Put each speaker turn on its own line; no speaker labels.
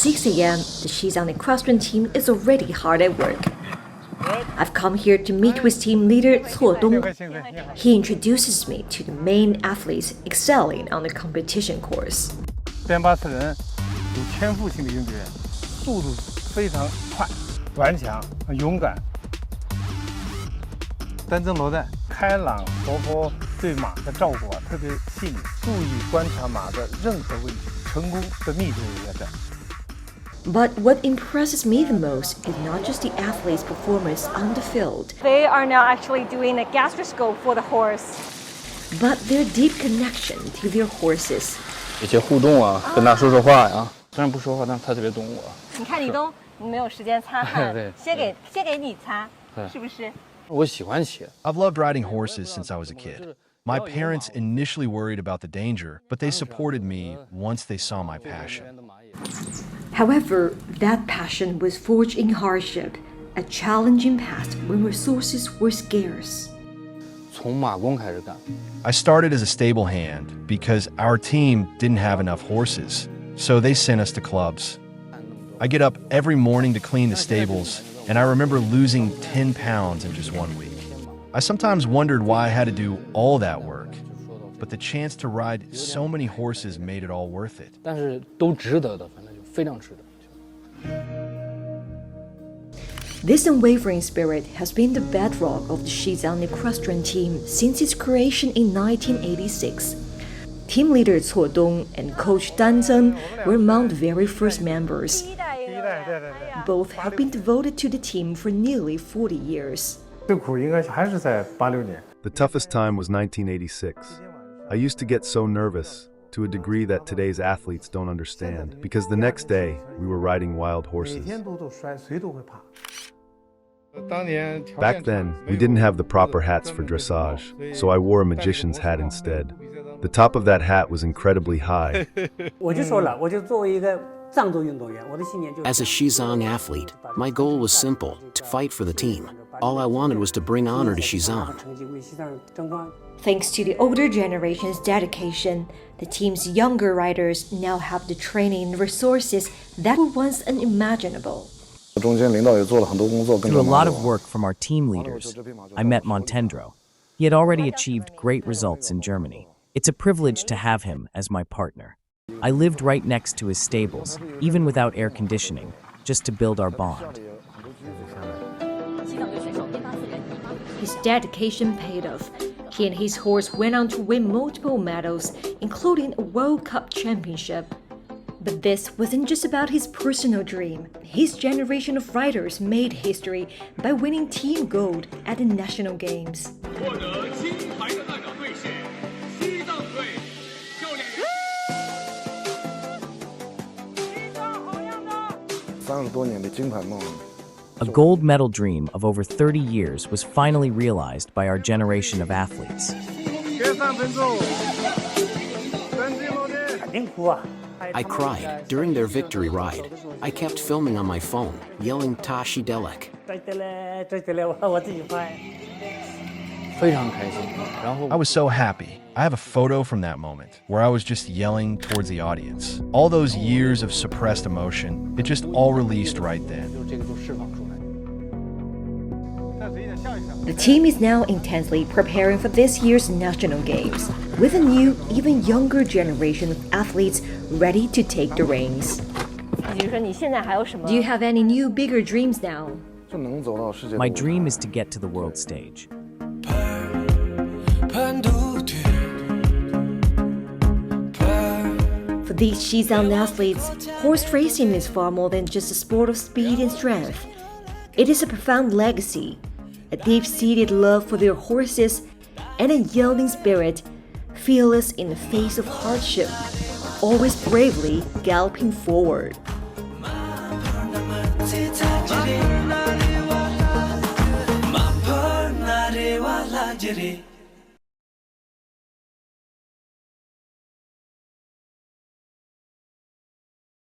6 a.m., the Xizang equestrian team is already hard at work. I've come here to meet with team leader Cuo Dong. He introduces me to the main athletes excelling on the competition course.
边巴斯人有天赋型的运动员，速度非常快、顽强、勇敢。丹增罗代开朗活泼，对马的照顾特别细腻，注意观察马的任何问题，成功的秘诀也在这。
But what impresses me the most is not just the athletes' performance on the field.
They are now actually doing a gastroscope for the horse.
But their deep connection to their horses.
一些互动啊，跟他说说话呀。虽然不说话，但是他特别懂我。
你看，你没有时间擦汗，先给你擦，是不是？
我喜欢骑。
I've loved riding horses since I was a kid. My parents initially worried about the danger, but they supported me once they saw my passion.
However, that passion was forged in hardship, a challenging path when resources were scarce.
从马工开始干。
I started as a stable hand because our team didn't have enough horses, so they sent us to clubs. I get up every morning to clean the stables, and I remember losing 10 pounds in just 1 week. I sometimes wondered why I had to do all that work, but the chance to ride so many horses made it all worth it.
但是都值得的，反正就非常值得。
This unwavering spirit has been the bedrock of the Xizang equestrian team since its creation in 1986. Team leader Cuo Dong and coach Dan Zeng were among the very first members. Both have been devoted to the team for nearly 40 years.
最苦应该还是在86年。
The toughest time was 1986. I used to get so nervous, to a degree that today's athletes don't understand, because the next day we were riding wild horses. Back then, we didn't have the proper hats for dressage, so I wore a magician's hat instead. The top of that hat was incredibly high.
As a Xizang athlete, my goal was simple: to fight for the team. All I wanted was to bring honor to Xizang.
Thanks to the older generation's dedication, the team's younger riders now have the training and resources that were once unimaginable.
Through a lot of work from our team leaders, I met Montendro. He had already achieved great results in Germany. It's a privilege to have him as my partner. I lived right next to his stables, even without air conditioning, just to build our bond.
His dedication paid off. He and his horse went on to win multiple medals, including a World Cup championship. But this wasn't just about his personal dream. His generation of riders made history by winning team gold at the national games.
30多年的金牌梦。
A gold medal dream of over 30 years was finally realized by our generation of athletes.
I cried during their victory ride. I kept filming on my phone, yelling Tashi Delek.
非常开心。然后
I was so happy. I have a photo from that moment where I was just yelling towards the audience. All those years of suppressed emotion, it just all released right then.
这个都释放出来。
The team is now intensely preparing for this year's national games, with a new, even younger generation of athletes ready to take the reins.
比如说，你现在还有什么
Do you have any new, bigger dreams now?
就能走到世界。
My dream is to get to the world stage.
For these Xizang athletes, horse racing is far more than just a sport of speed and strength. It is a profound legacy, a deep-seated love for their horses, and a yielding spirit, fearless in the face of hardship, always bravely galloping forward.
Jiri